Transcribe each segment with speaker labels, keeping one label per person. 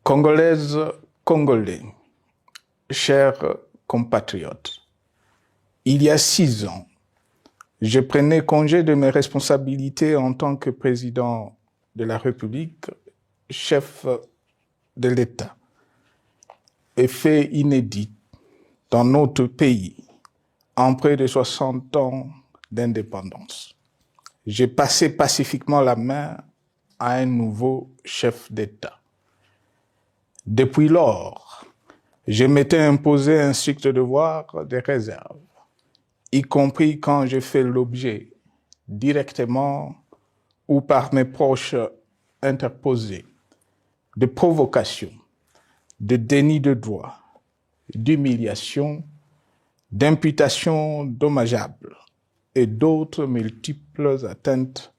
Speaker 1: Congolaises, Congolais, chers compatriotes, il y a 6 ans, je prenais congé de mes responsabilités en tant que président de la République, chef de l'État. Et fait inédit dans notre pays, en près de 60 ans d'indépendance. J'ai passé pacifiquement la main à un nouveau chef d'État. Depuis lors, je m'étais imposé un strict devoir de réserve, y compris quand j'ai fait l'objet, directement ou par mes proches interposés, de provocations, de déni de droit, d'humiliation, d'imputations dommageables et d'autres multiples atteintes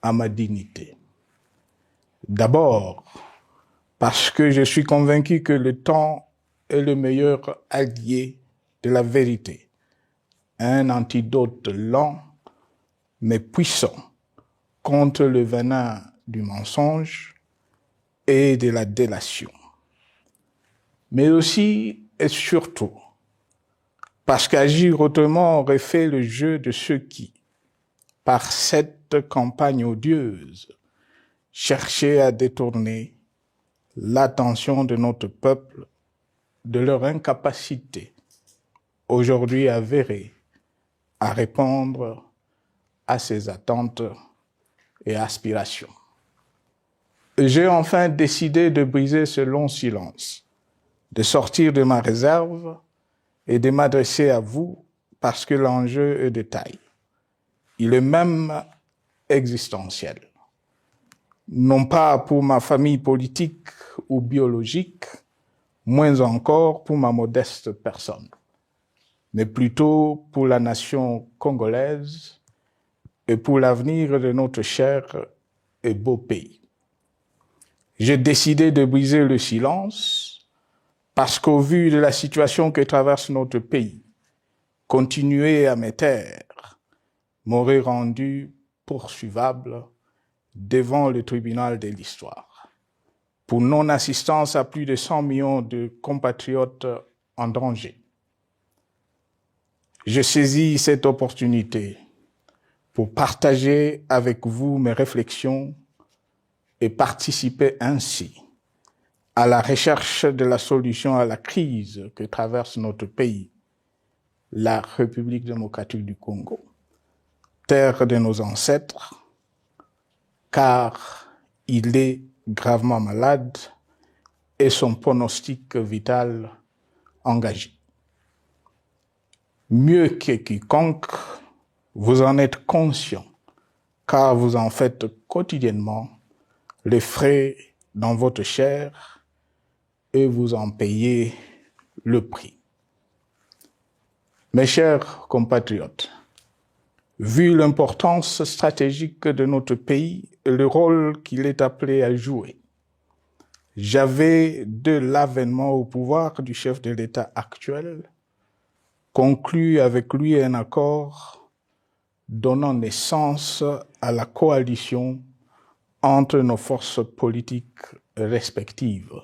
Speaker 1: à ma dignité. D'abord, parce que je suis convaincu que le temps est le meilleur allié de la vérité, un antidote lent mais puissant contre le venin du mensonge et de la délation. Mais aussi et surtout, parce qu'agir autrement aurait fait le jeu de ceux qui, par cette campagne odieuse, cherchaient à détourner l'attention de notre peuple de leur incapacité, aujourd'hui avérée, à répondre à ses attentes et aspirations. J'ai enfin décidé de briser ce long silence, de sortir de ma réserve et de m'adresser à vous parce que l'enjeu est de taille. Il est même existentiel. Non pas pour ma famille politique ou biologique, moins encore pour ma modeste personne, mais plutôt pour la nation congolaise et pour l'avenir de notre cher et beau pays. J'ai décidé de briser le silence parce qu'au vu de la situation que traverse notre pays, continuer à me taire m'aurait rendu poursuivable devant le tribunal de l'histoire pour non-assistance à plus de 100 millions de compatriotes en danger. Je saisis cette opportunité pour partager avec vous mes réflexions et participer ainsi à la recherche de la solution à la crise que traverse notre pays, la République démocratique du Congo, terre de nos ancêtres, car il est gravement malade et son pronostic vital engagé. Mieux que quiconque, vous en êtes conscient, car vous en faites quotidiennement les frais dans votre chair et vous en payez le prix. Mes chers compatriotes, vu l'importance stratégique de notre pays et le rôle qu'il est appelé à jouer, j'avais, de l'avènement au pouvoir du chef de l'État actuel, conclu avec lui un accord donnant naissance à la coalition entre nos forces politiques respectives.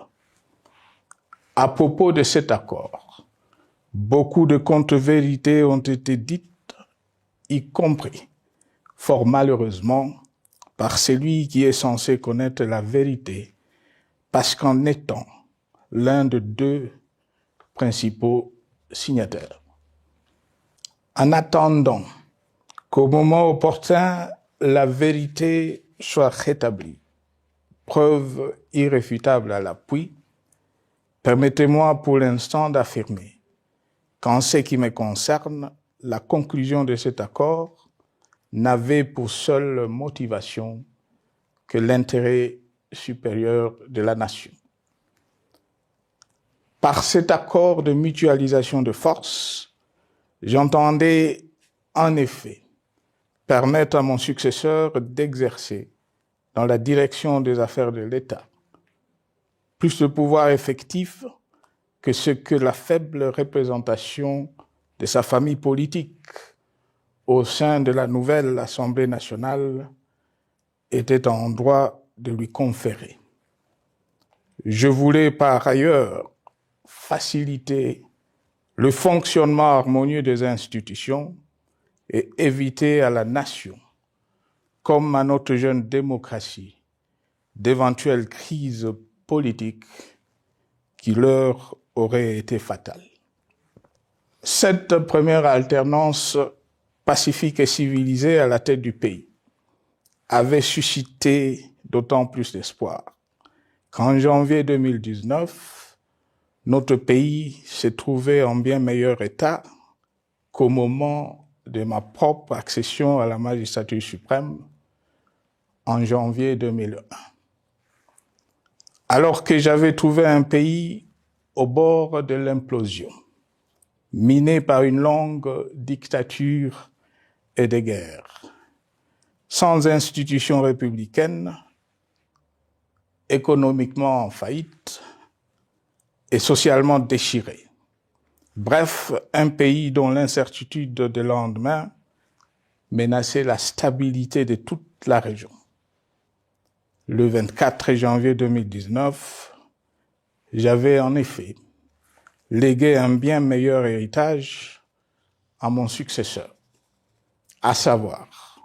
Speaker 1: À propos de cet accord, beaucoup de contre-vérités ont été dites, y compris, fort malheureusement, par celui qui est censé connaître la vérité, parce qu'en étant l'un de deux principaux signataires. En attendant qu'au moment opportun, la vérité soit rétablie, preuve irréfutable à l'appui, permettez-moi pour l'instant d'affirmer qu'en ce qui me concerne, la conclusion de cet accord n'avait pour seule motivation que l'intérêt supérieur de la nation. Par cet accord de mutualisation de forces, j'entendais en effet permettre à mon successeur d'exercer dans la direction des affaires de l'État plus de pouvoir effectif que ce que la faible représentation de sa famille politique au sein de la nouvelle Assemblée nationale était en droit de lui conférer. Je voulais par ailleurs faciliter le fonctionnement harmonieux des institutions et éviter à la nation, comme à notre jeune démocratie, d'éventuelles crises politiques qui leur auraient été fatales. Cette première alternance pacifique et civilisée à la tête du pays avait suscité d'autant plus d'espoir qu'en janvier 2019, notre pays s'est trouvé en bien meilleur état qu'au moment de ma propre accession à la magistrature suprême en janvier 2001. Alors que j'avais trouvé un pays au bord de l'implosion, miné par une longue dictature et des guerres, sans institutions républicaines, économiquement en faillite et socialement déchiré. Bref, un pays dont l'incertitude de lendemain menaçait la stabilité de toute la région. Le 24 janvier 2019, j'avais en effet légué un bien meilleur héritage à mon successeur, à savoir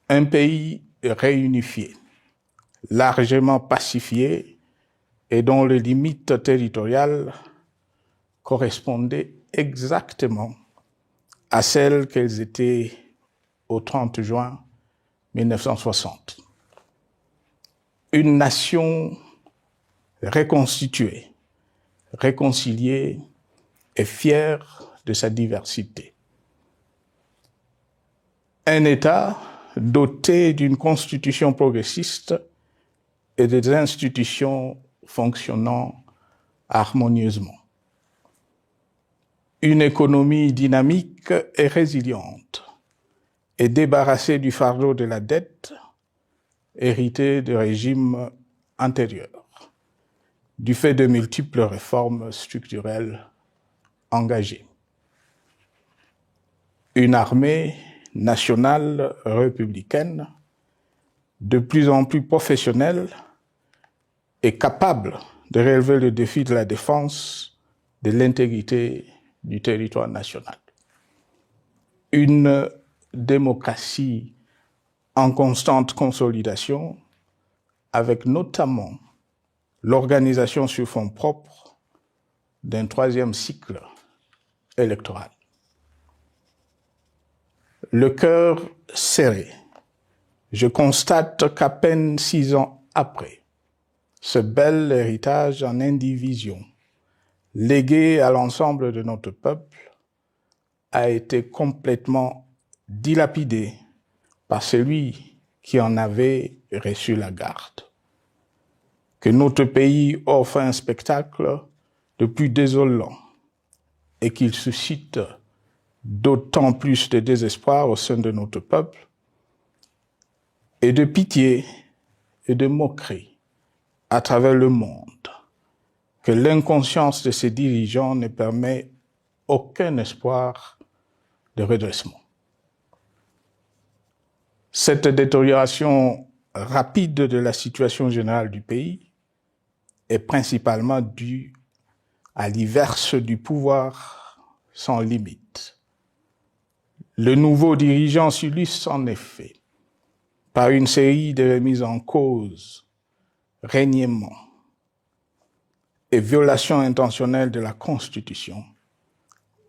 Speaker 1: un pays réunifié, largement pacifié et dont les limites territoriales correspondaient exactement à celles qu'elles étaient au 30 juin 1960. Une nation reconstituée, réconciliée et fière de sa diversité. Un État doté d'une constitution progressiste et des institutions fonctionnant harmonieusement. Une économie dynamique et résiliente et débarrassée du fardeau de la dette hérité de régimes antérieurs, du fait de multiples réformes structurelles engagées. Une armée nationale républicaine de plus en plus professionnelle et capable de relever le défi de la défense de l'intégrité du territoire national. Une démocratie en constante consolidation, avec notamment l'organisation sur fonds propres d'un troisième cycle électoral. Le cœur serré, je constate qu'à peine 6 ans après, ce bel héritage en indivision, légué à l'ensemble de notre peuple, a été complètement dilapidé par celui qui en avait reçu la garde. Que notre pays offre un spectacle de plus désolant et qu'il suscite d'autant plus de désespoir au sein de notre peuple et de pitié et de moquerie à travers le monde, que l'inconscience de ses dirigeants ne permet aucun espoir de redressement. Cette détérioration rapide de la situation générale du pays est principalement due à l'iverse du pouvoir sans limite. Le nouveau dirigeant s'illustre en effet par une série de remises en cause, reniements et violations intentionnelles de la Constitution,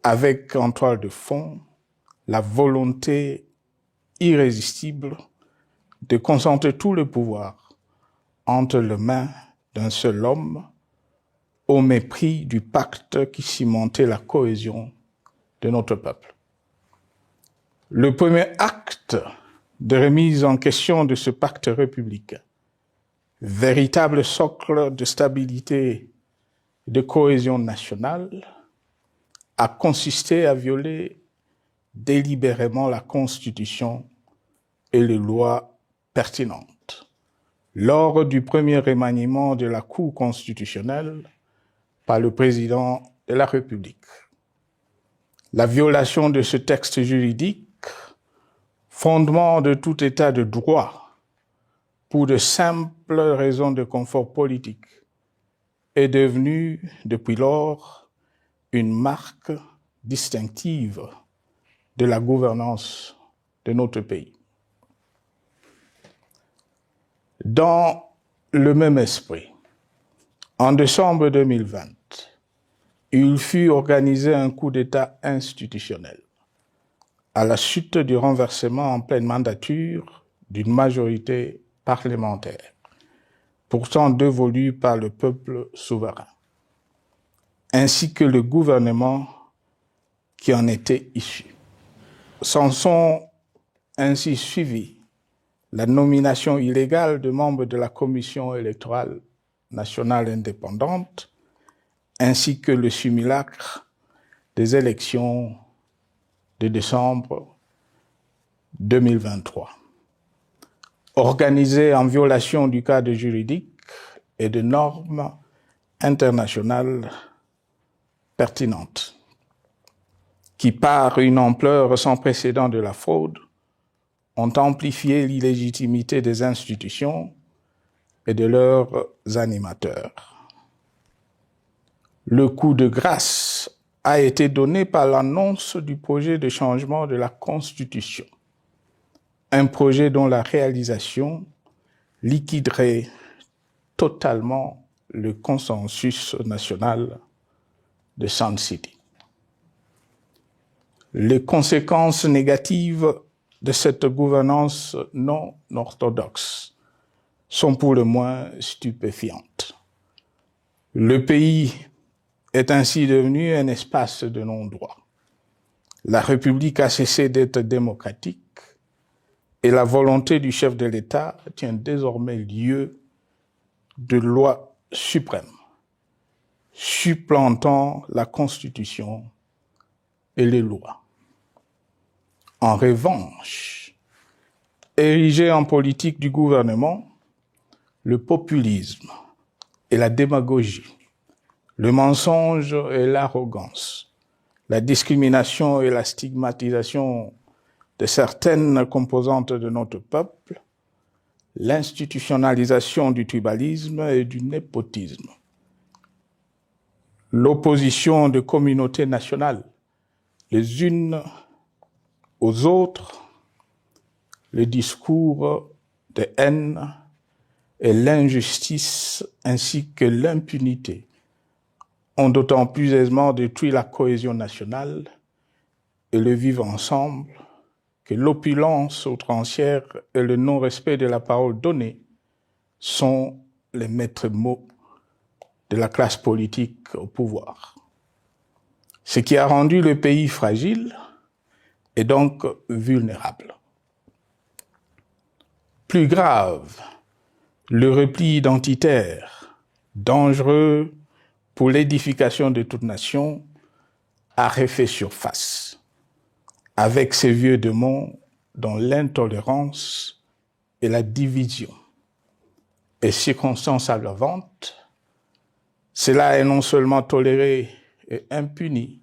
Speaker 1: avec en toile de fond la volonté irrésistible de concentrer tout le pouvoir entre les mains d'un seul homme, au mépris du pacte qui cimentait la cohésion de notre peuple. Le premier acte de remise en question de ce pacte républicain, véritable socle de stabilité et de cohésion nationale, a consisté à violer délibérément la Constitution et les lois pertinentes lors du premier remaniement de la Cour constitutionnelle par le président de la République. La violation de ce texte juridique, fondement de tout état de droit, pour de simples raisons de confort politique est devenue depuis lors une marque distinctive de la gouvernance de notre pays. Dans le même esprit, en décembre 2020, il fut organisé un coup d'État institutionnel à la suite du renversement en pleine mandature d'une majorité parlementaire, pourtant dévolue par le peuple souverain, ainsi que le gouvernement qui en était issu. S'en sont ainsi suivis la nomination illégale de membres de la Commission électorale nationale indépendante, ainsi que le simulacre des élections de décembre 2023, organisées en violation du cadre juridique et de normes internationales pertinentes, qui, par une ampleur sans précédent de la fraude, ont amplifié l'illégitimité des institutions et de leurs animateurs. Le coup de grâce a été donné par l'annonce du projet de changement de la Constitution, un projet dont la réalisation liquiderait totalement le consensus national de Sun City. Les conséquences négatives de cette gouvernance non orthodoxe sont pour le moins stupéfiantes. Le pays est ainsi devenu un espace de non-droit. La République a cessé d'être démocratique et la volonté du chef de l'État tient désormais lieu de loi suprême, supplantant la Constitution et les lois. En revanche, érigé en politique du gouvernement, le populisme et la démagogie, le mensonge et l'arrogance, la discrimination et la stigmatisation de certaines composantes de notre peuple, l'institutionnalisation du tribalisme et du népotisme, l'opposition de communautés nationales les unes aux autres, le discours de haine et l'injustice ainsi que l'impunité ont d'autant plus aisément détruit la cohésion nationale et le vivre ensemble que l'opulence outrancière et le non-respect de la parole donnée sont les maîtres mots de la classe politique au pouvoir. Ce qui a rendu le pays fragile et donc vulnérable. Plus grave, le repli identitaire, dangereux pour l'édification de toute nation, a refait surface, avec ses vieux démons dont l'intolérance et la division est circonstance aggravante. Cela est non seulement toléré et impuni,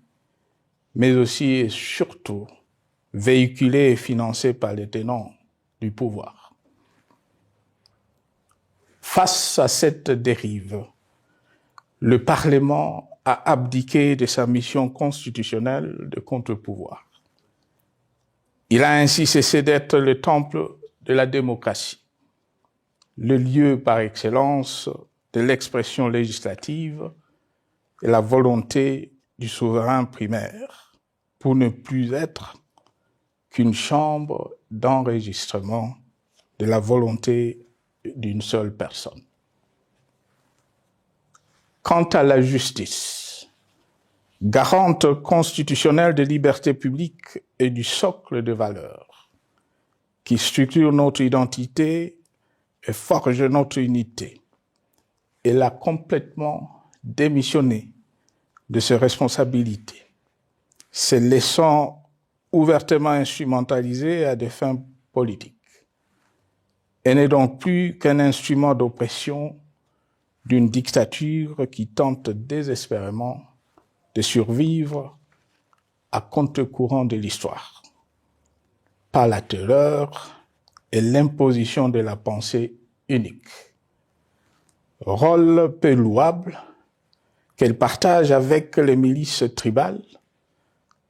Speaker 1: mais aussi et surtout véhiculé et financé par les tenants du pouvoir. Face à cette dérive, le Parlement a abdiqué de sa mission constitutionnelle de contre-pouvoir. Il a ainsi cessé d'être le temple de la démocratie, le lieu par excellence de l'expression législative et la volonté du souverain primaire, pour ne plus être qu'une chambre d'enregistrement de la volonté d'une seule personne. Quant à la justice, garante constitutionnelle des libertés publiques et du socle de valeurs, qui structure notre identité et forge notre unité, elle a complètement démissionné de ses responsabilités, se laissant ouvertement instrumentalisée à des fins politiques. Elle n'est donc plus qu'un instrument d'oppression d'une dictature qui tente désespérément de survivre à contre-courant de l'histoire, par la terreur et l'imposition de la pensée unique. Rôle peu louable, qu'elle partage avec les milices tribales,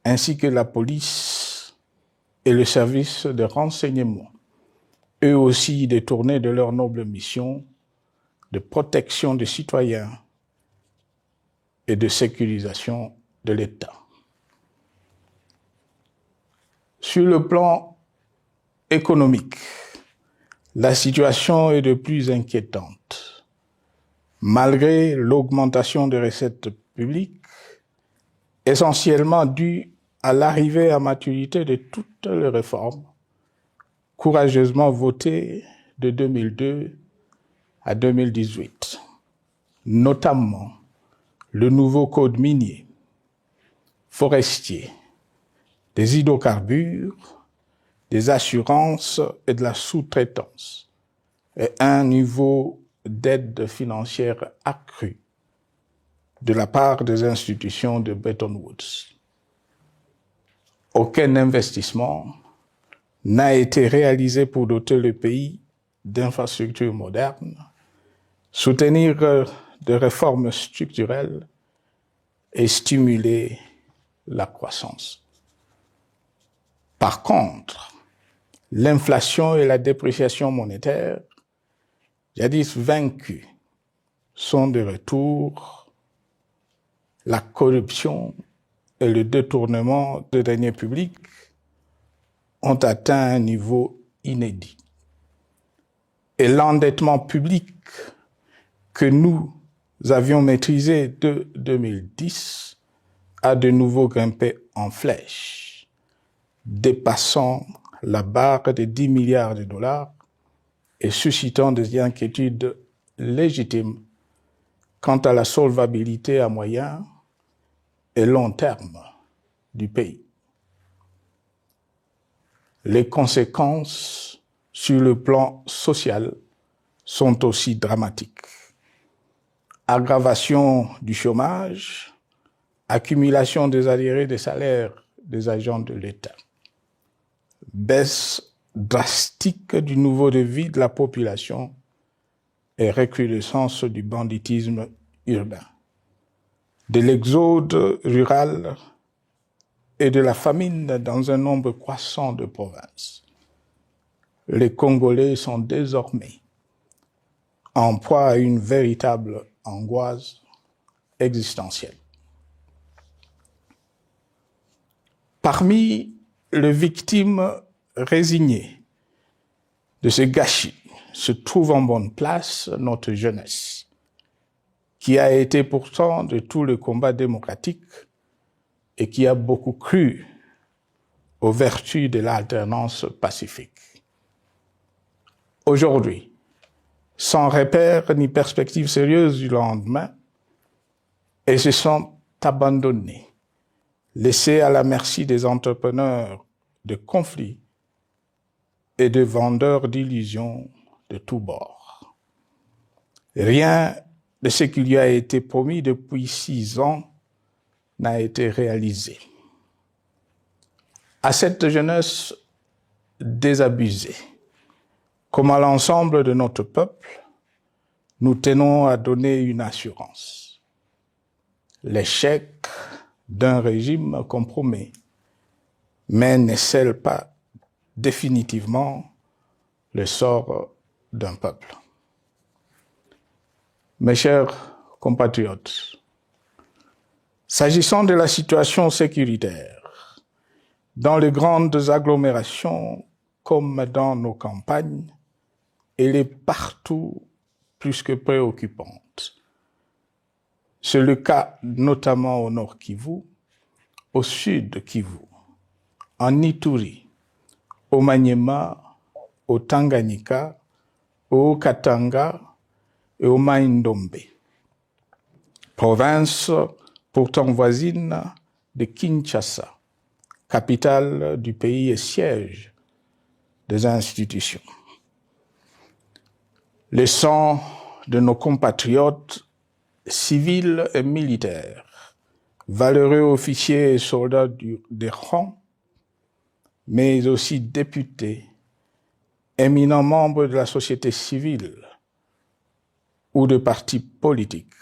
Speaker 1: ainsi que la police et le service de renseignement, eux aussi détournés de leur noble mission de protection des citoyens et de sécurisation de l'État. Sur le plan économique, la situation est de plus inquiétante. Malgré l'augmentation des recettes publiques, essentiellement due à l'arrivée à maturité de toutes les réformes courageusement votées de 2002 à 2018, notamment le nouveau code minier, forestier, des hydrocarbures, des assurances et de la sous-traitance, et un niveau d'aide financière accru de la part des institutions de Bretton Woods. Aucun investissement n'a été réalisé pour doter le pays d'infrastructures modernes, soutenir des réformes structurelles et stimuler la croissance. Par contre, l'inflation et la dépréciation monétaire, jadis vaincues, sont de retour. La corruption et le détournement de deniers publics ont atteint un niveau inédit. Et l'endettement public que nous avions maîtrisé de 2010 a de nouveau grimpé en flèche, dépassant la barre des 10 milliards de dollars et suscitant des inquiétudes légitimes quant à la solvabilité à moyen et long terme du pays. Les conséquences sur le plan social sont aussi dramatiques. Aggravation du chômage, accumulation des arriérés des salaires des agents de l'État, baisse drastique du niveau de vie de la population et recrudescence du banditisme urbain, de l'exode rural et de la famine dans un nombre croissant de provinces. Les Congolais sont désormais en proie à une véritable angoisse existentielle. Parmi les victimes résignées de ce gâchis se trouve en bonne place notre jeunesse, qui a été pourtant de tout le combat démocratique et qui a beaucoup cru aux vertus de l'alternance pacifique. Aujourd'hui, sans repère ni perspective sérieuse du lendemain, ils se sont abandonnés, laissés à la merci des entrepreneurs de conflits et de vendeurs d'illusions de tous bords. Rien de ce qui lui a été promis depuis 6 ans n'a été réalisé. À cette jeunesse désabusée, comme à l'ensemble de notre peuple, nous tenons à donner une assurance. L'échec d'un régime compromet, mais ne scelle pas définitivement le sort d'un peuple. Mes chers compatriotes, s'agissant de la situation sécuritaire, dans les grandes agglomérations comme dans nos campagnes, elle est partout plus que préoccupante. C'est le cas notamment au nord Kivu, au sud Kivu, en Ituri, au Maniema, au Tanganyika, au Katanga et au Mai-Ndombe, province pourtant voisine de Kinshasa, capitale du pays et siège des institutions. Le sang de nos compatriotes civils et militaires, valeureux officiers et soldats des rangs, mais aussi députés, éminents membres de la société civile ou de partis politiques,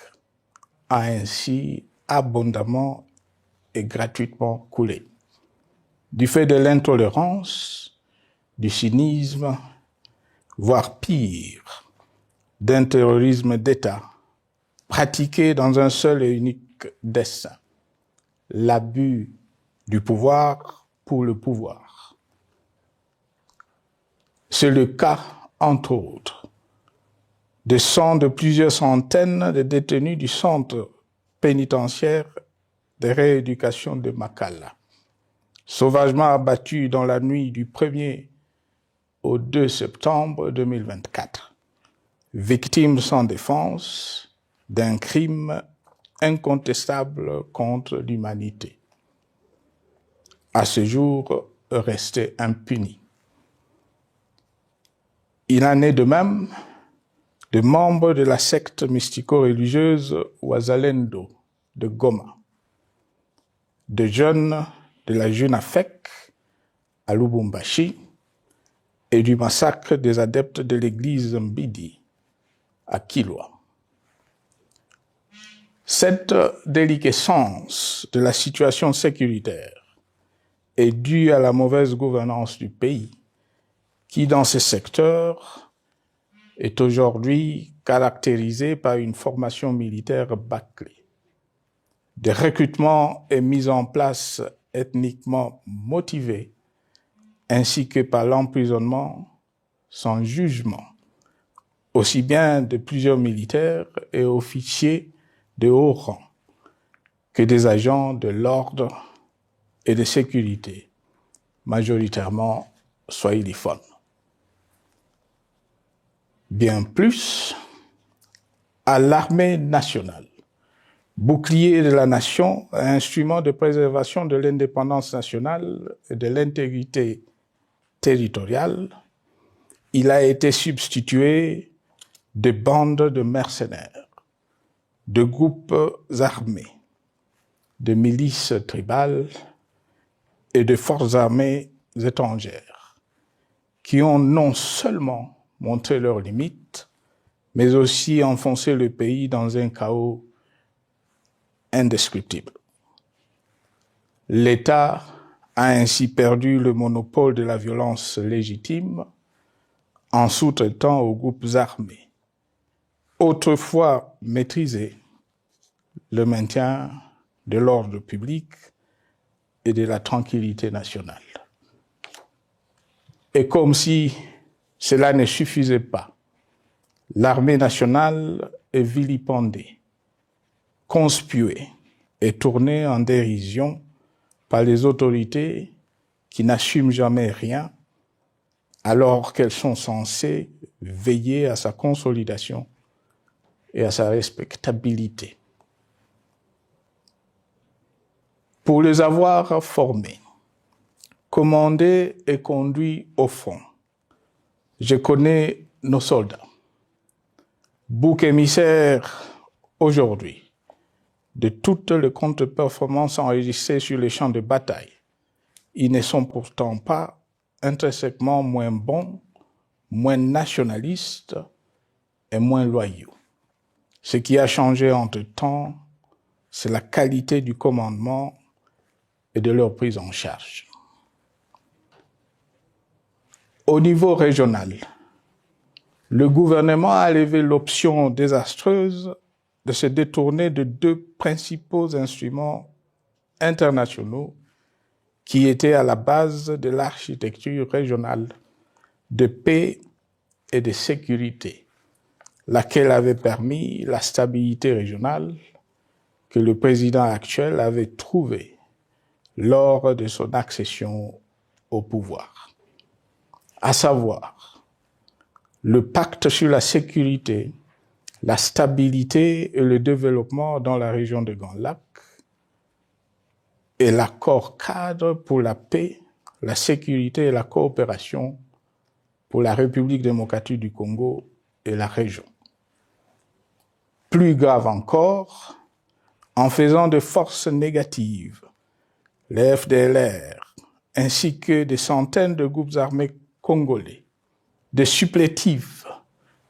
Speaker 1: a ainsi abondamment et gratuitement coulé. Du fait de l'intolérance, du cynisme, voire pire, d'un terrorisme d'État pratiqué dans un seul et unique dessein, l'abus du pouvoir pour le pouvoir. C'est le cas, entre autres, de plusieurs centaines de détenus du centre pénitentiaire de rééducation de Makala, sauvagement abattus dans la nuit du 1er au 2 septembre 2024, victimes sans défense d'un crime incontestable contre l'humanité, à ce jour resté impuni. Il en est de même de membres de la secte mystico-religieuse Wazalendo de Goma, de jeunes de la Junafek à Lubumbashi et du massacre des adeptes de l'église Mbidi à Kilwa. Cette déliquescence de la situation sécuritaire est due à la mauvaise gouvernance du pays, qui dans ces secteurs est aujourd'hui caractérisée par une formation militaire bâclée, des recrutements et mises en place ethniquement motivés, ainsi que par l'emprisonnement sans jugement, aussi bien de plusieurs militaires et officiers de haut rang que des agents de l'ordre et de sécurité, majoritairement swahiliphones. Bien plus, à l'armée nationale, bouclier de la nation, instrument de préservation de l'indépendance nationale et de l'intégrité territoriale, il a été substitué de bandes de mercenaires, de groupes armés, de milices tribales et de forces armées étrangères, qui ont non seulement montré leurs limites, mais aussi enfoncé le pays dans un chaos indescriptible. L'État a ainsi perdu le monopole de la violence légitime en sous-traitant aux groupes armés, autrefois maîtrisés, le maintien de l'ordre public et de la tranquillité nationale. Et comme si cela ne suffisait pas, l'armée nationale est vilipendée, conspuée et tournée en dérision par les autorités qui n'assument jamais rien, alors qu'elles sont censées veiller à sa consolidation et à sa respectabilité. Pour les avoir formés, commandés et conduits au front, je connais nos soldats, boucs émissaires aujourd'hui de toutes les contre-performances enregistrées sur les champs de bataille. Ils ne sont pourtant pas intrinsèquement moins bons, moins nationalistes et moins loyaux. Ce qui a changé entre-temps, c'est la qualité du commandement et de leur prise en charge. Au niveau régional, le gouvernement a levé l'option désastreuse de se détourner de deux principaux instruments internationaux qui étaient à la base de l'architecture régionale de paix et de sécurité, laquelle avait permis la stabilité régionale que le président actuel avait trouvée lors de son accession au pouvoir, à savoir le pacte sur la sécurité, la stabilité et le développement dans la région de Grand Lac et l'accord cadre pour la paix, la sécurité et la coopération pour la République démocratique du Congo et la région. Plus grave encore, en faisant de forces négatives, les FDLR, ainsi que des centaines de groupes armés congolais, des supplétifs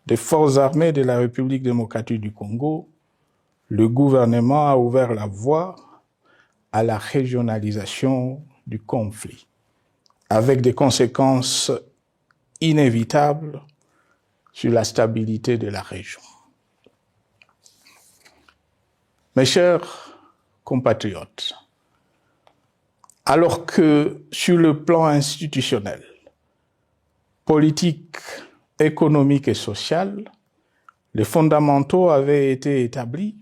Speaker 1: des forces armées de la République démocratique du Congo, le gouvernement a ouvert la voie à la régionalisation du conflit, avec des conséquences inévitables sur la stabilité de la région. Mes chers compatriotes, alors que sur le plan institutionnel, politique, économique et social, les fondamentaux avaient été établis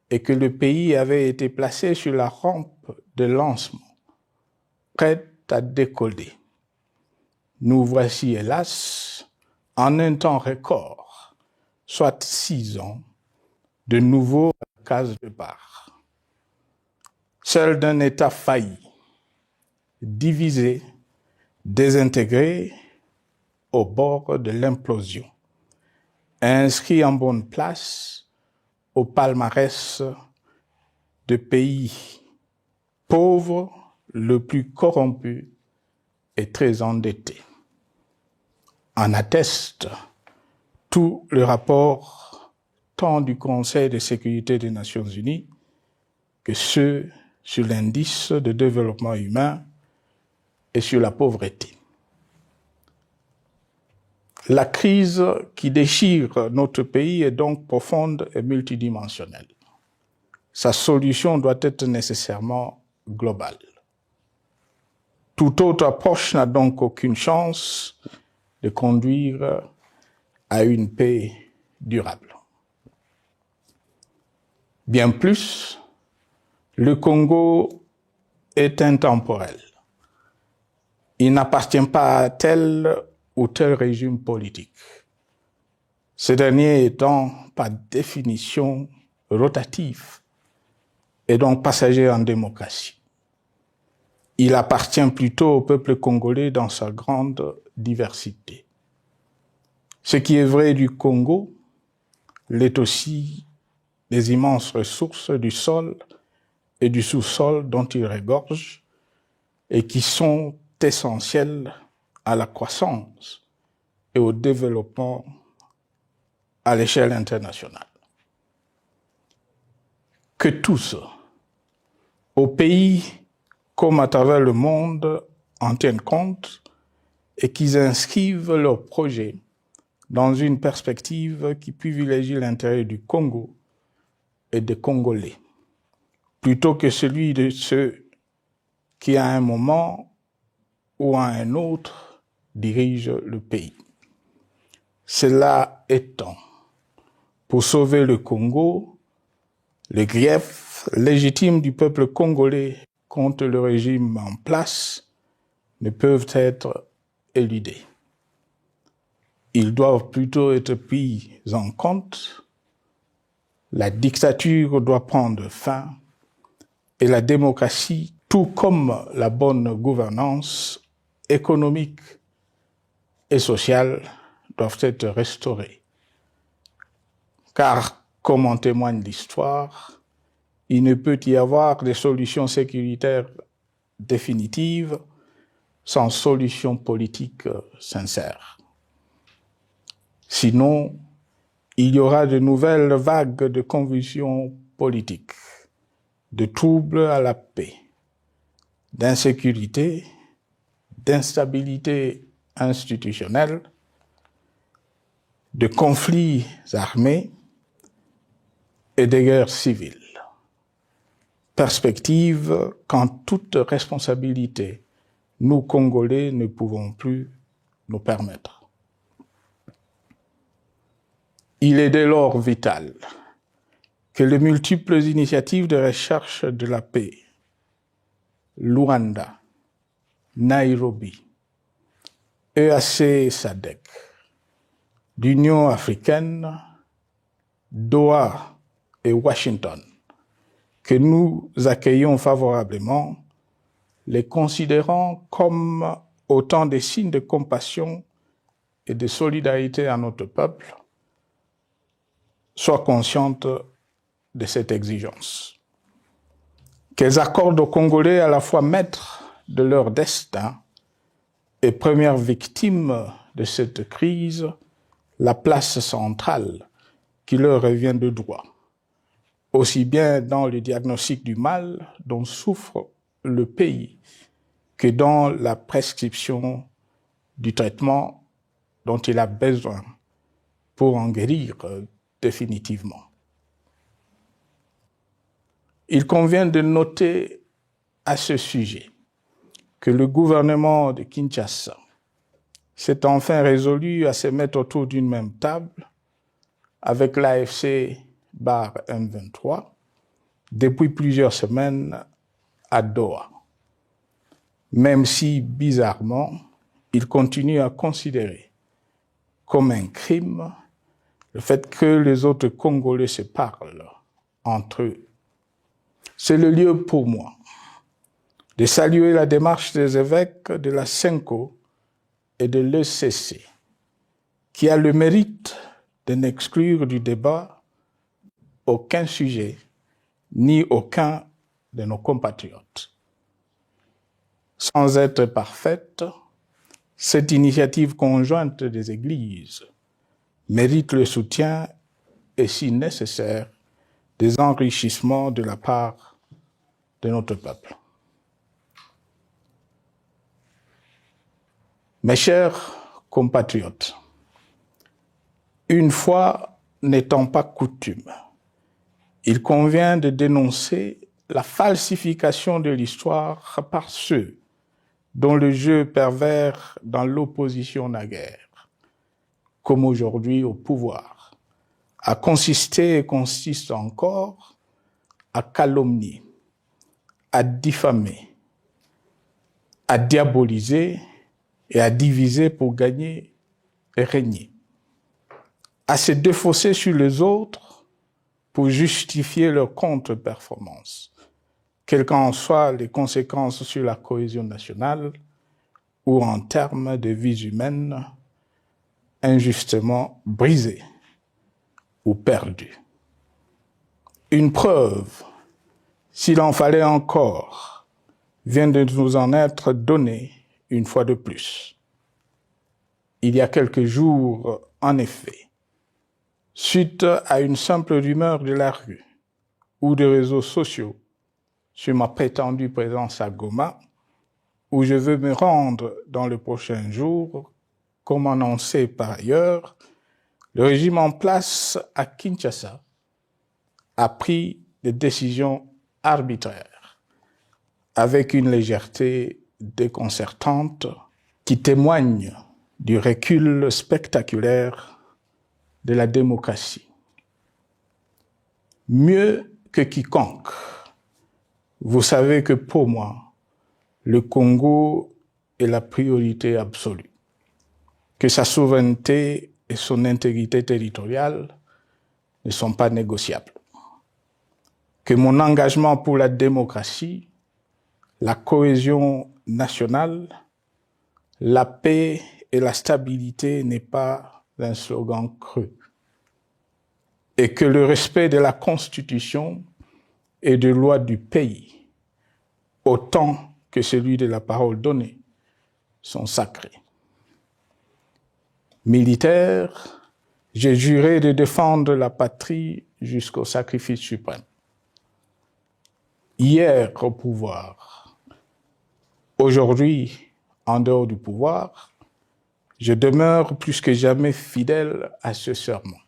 Speaker 1: et que le pays avait été placé sur la rampe de lancement, prêt à décoller. Nous voici, hélas, en un temps record, soit 6 ans, de nouveau à la case départ. Seul d'un État failli, divisé, désintégré, au bord de l'implosion, inscrit en bonne place au palmarès de pays pauvres, le plus corrompu et très endetté. En atteste tout le rapport tant du Conseil de sécurité des Nations Unies que ceux sur l'indice de développement humain et sur la pauvreté. La crise qui déchire notre pays est donc profonde et multidimensionnelle. Sa solution doit être nécessairement globale. Toute autre approche n'a donc aucune chance de conduire à une paix durable. Bien plus, le Congo est intemporel. Il n'appartient pas à tel ou tel régime politique, ce dernier étant par définition rotatif et donc passager en démocratie. Il appartient plutôt au peuple congolais dans sa grande diversité. Ce qui est vrai du Congo l'est aussi des immenses ressources du sol et du sous-sol dont il regorge et qui sont essentielles à la croissance et au développement à l'échelle internationale. Que tous, au pays comme à travers le monde, en tiennent compte et qu'ils inscrivent leurs projets dans une perspective qui privilégie l'intérêt du Congo et des Congolais, plutôt que celui de ceux qui, à un moment ou à un autre, dirigent le pays. Cela étant, pour sauver le Congo, les griefs légitimes du peuple congolais contre le régime en place ne peuvent être éludés. Ils doivent plutôt être pris en compte. La dictature doit prendre fin et la démocratie, tout comme la bonne gouvernance économique et sociale, doivent être restaurées. Car, comme en témoigne l'histoire, il ne peut y avoir de solutions sécuritaires définitives sans solution politique sincère. Sinon, il y aura de nouvelles vagues de convulsions politiques, de troubles à la paix, d'insécurité, d'instabilité institutionnelle, de conflits armés et de guerres civiles. Perspective qu'en toute responsabilité, nous, Congolais, ne pouvons plus nous permettre. Il est dès lors vital que les multiples initiatives de recherche de la paix, Luanda, Nairobi, EAC SADC, l'Union africaine, Doha et Washington, que nous accueillons favorablement, les considérant comme autant de signes de compassion et de solidarité à notre peuple, soient conscientes de cette exigence. Qu'elles accordent aux Congolais à la fois maîtres de leur destin et premières victimes de cette crise la place centrale qui leur revient de droit, aussi bien dans le diagnostic du mal dont souffre le pays que dans la prescription du traitement dont il a besoin pour en guérir définitivement. Il convient de noter à ce sujet que le gouvernement de Kinshasa s'est enfin résolu à se mettre autour d'une même table avec l'AFC M23 depuis plusieurs semaines à Doha, même si, bizarrement, il continue à considérer comme un crime le fait que les autres Congolais se parlent entre eux. C'est le lieu pour moi de saluer la démarche des évêques de la CENCO et de l'ECC, qui a le mérite de n'exclure du débat aucun sujet, ni aucun de nos compatriotes. Sans être parfaite, cette initiative conjointe des Églises mérite le soutien et, si nécessaire, des enrichissements de la part de notre peuple. Mes chers compatriotes, une fois n'étant pas coutume, il convient de dénoncer la falsification de l'histoire par ceux dont le jeu pervers dans l'opposition naguère, comme aujourd'hui au pouvoir, a consisté et consiste encore à calomnier, à diffamer, à diaboliser et à diviser pour gagner et régner, à se défausser sur les autres pour justifier leur contre-performance, quelles qu'en soient les conséquences sur la cohésion nationale ou en termes de vies humaines injustement brisées ou perdues. Une preuve, s'il en fallait encore, vient de nous en être donnée une fois de plus. Il y a quelques jours, en effet, suite à une simple rumeur de la rue ou des réseaux sociaux sur ma prétendue présence à Goma, où je veux me rendre dans les prochains jours, comme annoncé par ailleurs, le régime en place à Kinshasa a pris des décisions arbitraires, avec une légèreté déconcertante qui témoigne du recul spectaculaire de la démocratie. Mieux que quiconque, vous savez que pour moi, le Congo est la priorité absolue, que sa souveraineté et son intégrité territoriale ne sont pas négociables, que mon engagement pour la démocratie, la cohésion nationale, la paix et la stabilité n'est pas un slogan creux, et que le respect de la Constitution et des lois du pays, autant que celui de la parole donnée, sont sacrés. Militaire, j'ai juré de défendre la patrie jusqu'au sacrifice suprême. Hier au pouvoir, aujourd'hui en dehors du pouvoir, je demeure plus que jamais fidèle à ce serment.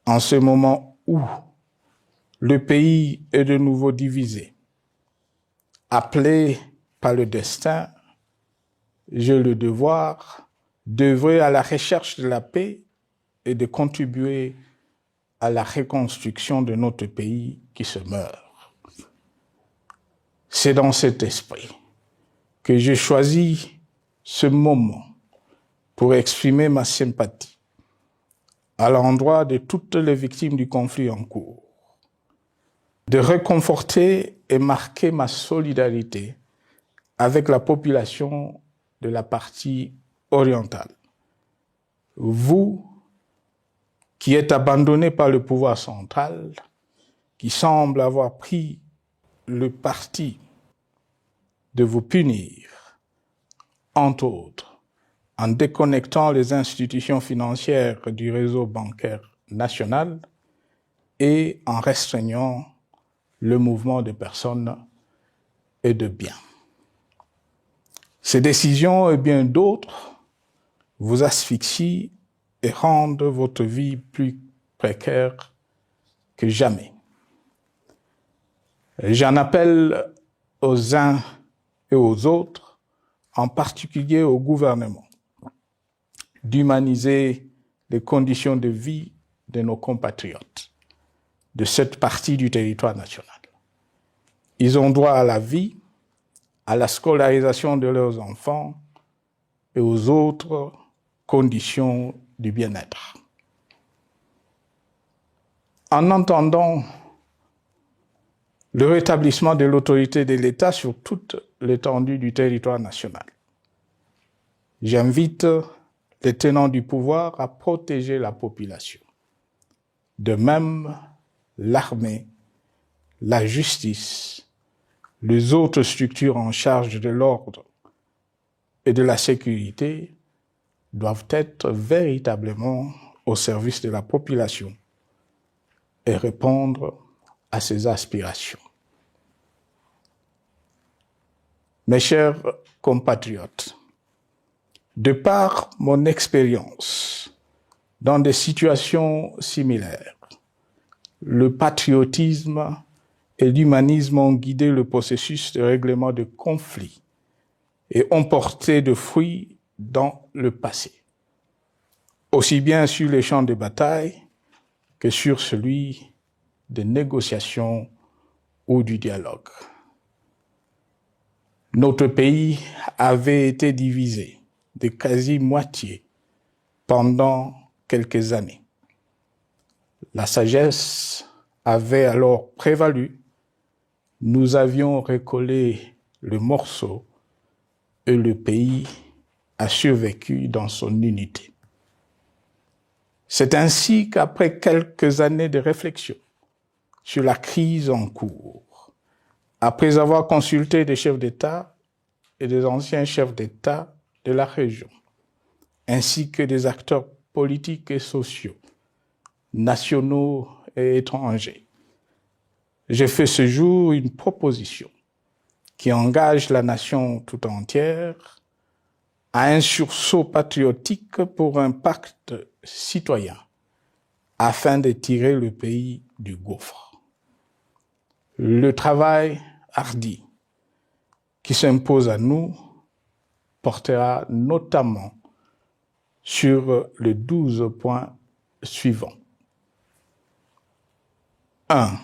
Speaker 1: En ce moment où le pays est de nouveau divisé, appelé par le destin, j'ai le devoir d'œuvrer à la recherche de la paix et de contribuer à la reconstruction de notre pays qui se meurt. C'est dans cet esprit que j'ai choisi ce moment pour exprimer ma sympathie à l'endroit de toutes les victimes du conflit en cours, de réconforter et marquer ma solidarité avec la population de la partie orientale. Vous, qui êtes abandonnés par le pouvoir central, qui semble avoir pris le parti de vous punir, entre autres, en déconnectant les institutions financières du réseau bancaire national, et en restreignant le mouvement de personnes et de biens. Ces décisions et bien d'autres vous asphyxient et rendent votre vie plus précaire que jamais. J'en appelle aux uns et aux autres, en particulier au gouvernement, d'humaniser les conditions de vie de nos compatriotes de cette partie du territoire national. Ils ont droit à la vie, à la scolarisation de leurs enfants et aux autres conditions du bien-être. En entendant le rétablissement de l'autorité de l'État sur toute l'étendue du territoire national, j'invite les tenants du pouvoir à protéger la population. De même, l'armée, la justice, les autres structures en charge de l'ordre et de la sécurité doivent être véritablement au service de la population et répondre à ses aspirations. Mes chers compatriotes, de par mon expérience dans des situations similaires, le patriotisme et l'humanisme ont guidé le processus de règlement de conflits et ont porté de fruits dans le passé, aussi bien sur les champs de bataille que sur celui des négociations ou du dialogue. Notre pays avait été divisé de quasi-moitié pendant quelques années. La sagesse avait alors prévalu. Nous avions recollé le morceau et le pays a survécu dans son unité. C'est ainsi qu'après quelques années de réflexion sur la crise en cours, après avoir consulté des chefs d'État et des anciens chefs d'État de la région, ainsi que des acteurs politiques et sociaux, nationaux et étrangers, j'ai fait ce jour une proposition qui engage la nation tout entière à un sursaut patriotique pour un pacte citoyen afin de tirer le pays du gouffre. Le travail hardi qui s'impose à nous portera notamment sur les 12 points suivants. 1.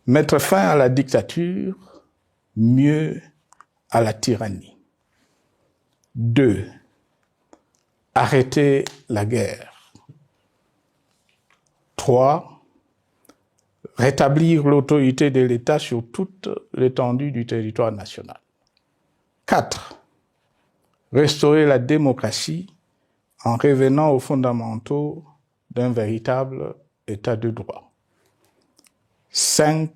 Speaker 1: Mettre fin à la dictature, mieux à la tyrannie. 2. Arrêter la guerre. 3. Rétablir l'autorité de l'État sur toute l'étendue du territoire national. 4. Restaurer la démocratie en revenant aux fondamentaux d'un véritable État de droit. 5.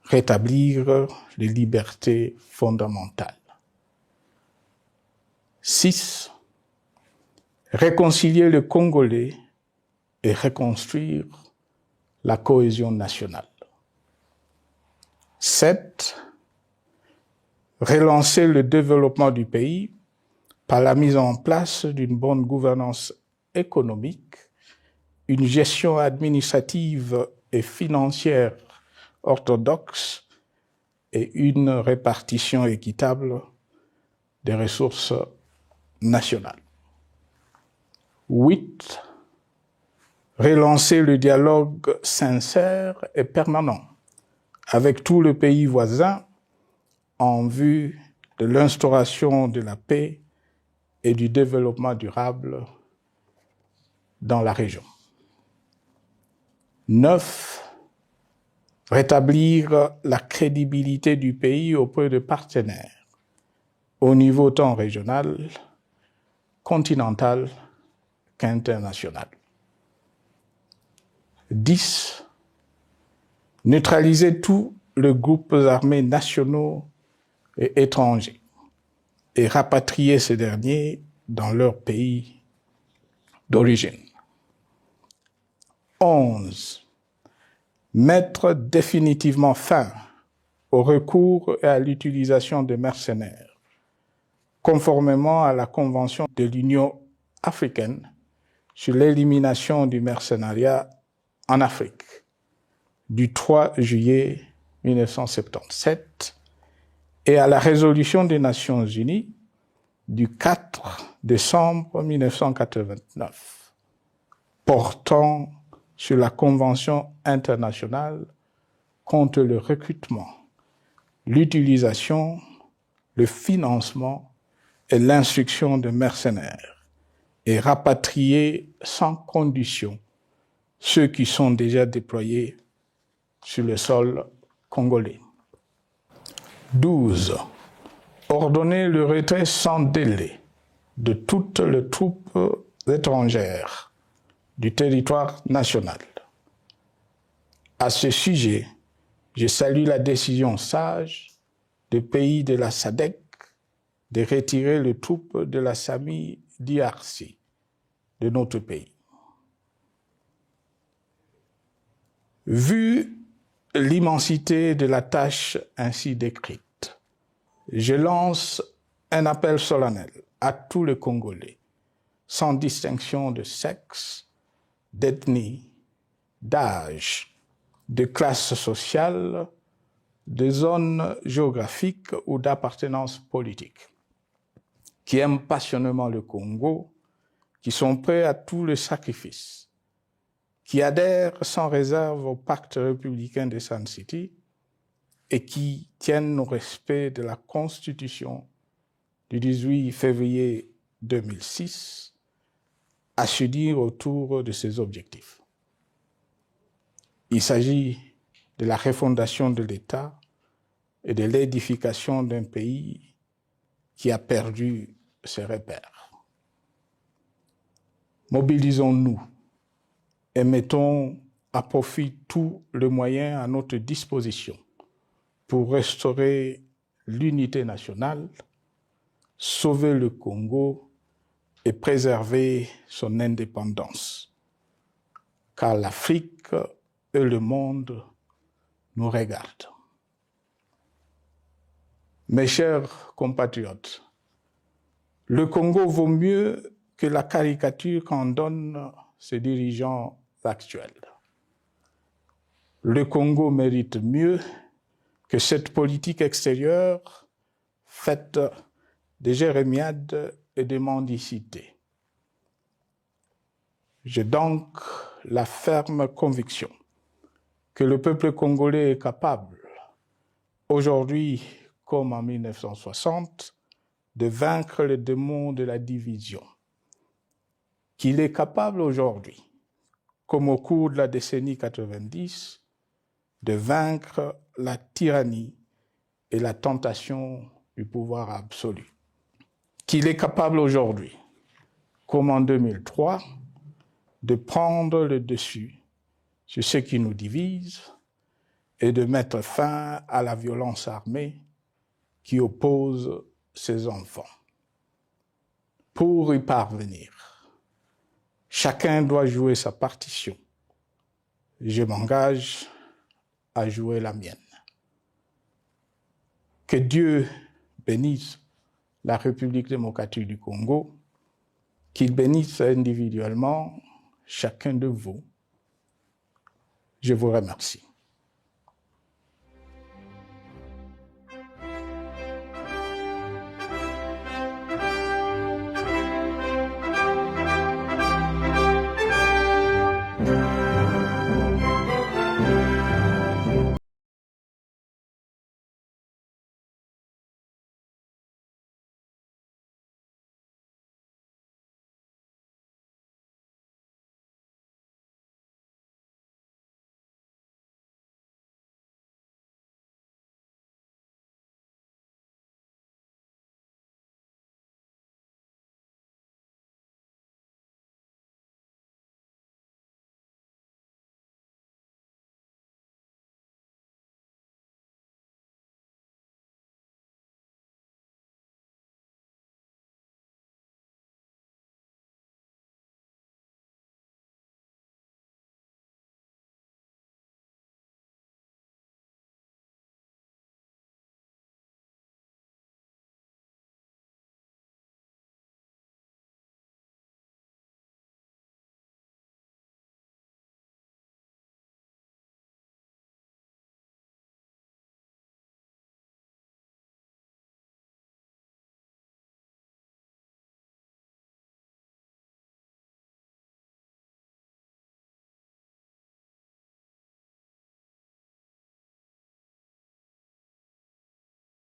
Speaker 1: Rétablir les libertés fondamentales. 6. Réconcilier le Congolais et reconstruire la cohésion nationale. 7. Relancer le développement du pays par la mise en place d'une bonne gouvernance économique, une gestion administrative et financière orthodoxe et une répartition équitable des ressources nationales. 8. Relancer le dialogue sincère et permanent avec tout le pays voisin en vue de l'instauration de la paix et du développement durable dans la région. 9. Rétablir la crédibilité du pays auprès de partenaires au niveau tant régional, continental qu'international. 10. Neutraliser tous les groupes armés nationaux et étrangers et rapatrier ces derniers dans leur pays d'origine. 11. Mettre définitivement fin au recours et à l'utilisation de mercenaires, conformément à la Convention de l'Union africaine sur l'élimination du mercenariat en Afrique du 3 juillet 1977 et à la résolution des Nations Unies du 4 décembre 1989 portant sur la Convention internationale contre le recrutement, l'utilisation, le financement et l'instruction de mercenaires et rapatrier sans condition ceux qui sont déjà déployés sur le sol congolais. 12. Ordonner le retrait sans délai de toutes les troupes étrangères du territoire national. À ce sujet, je salue la décision sage des pays de la SADC de retirer les troupes de la SAMI DRC de notre pays. Vu l'immensité de la tâche ainsi décrite, je lance un appel solennel à tous les Congolais, sans distinction de sexe, d'ethnie, d'âge, de classe sociale, de zone géographique ou d'appartenance politique, qui aiment passionnément le Congo, qui sont prêts à tous les sacrifices, qui adhèrent sans réserve au pacte républicain de Sun City et qui tiennent au respect de la Constitution du 18 février 2006, à se dire autour de ces objectifs. Il s'agit de la refondation de l'État et de l'édification d'un pays qui a perdu ses repères. Mobilisons-nous et mettons à profit tous les moyens à notre disposition pour restaurer l'unité nationale, sauver le Congo et préserver son indépendance, car l'Afrique et le monde nous regardent. Mes chers compatriotes, le Congo vaut mieux que la caricature qu'en donnent ses dirigeants actuels. Le Congo mérite mieux que cette politique extérieure faite de jérémiades et de mendicité. J'ai donc la ferme conviction que le peuple congolais est capable, aujourd'hui comme en 1960, de vaincre le démon de la division, qu'il est capable aujourd'hui, comme au cours de la décennie 90, de vaincre la tyrannie et la tentation du pouvoir absolu. Qu'il est capable aujourd'hui, comme en 2003, de prendre le dessus sur ce qui nous divise et de mettre fin à la violence armée qui oppose ses enfants. Pour y parvenir, chacun doit jouer sa partition. Je m'engage à jouer la mienne. Que Dieu bénisse la République démocratique du Congo, qu'il bénisse individuellement chacun de vous. Je vous remercie.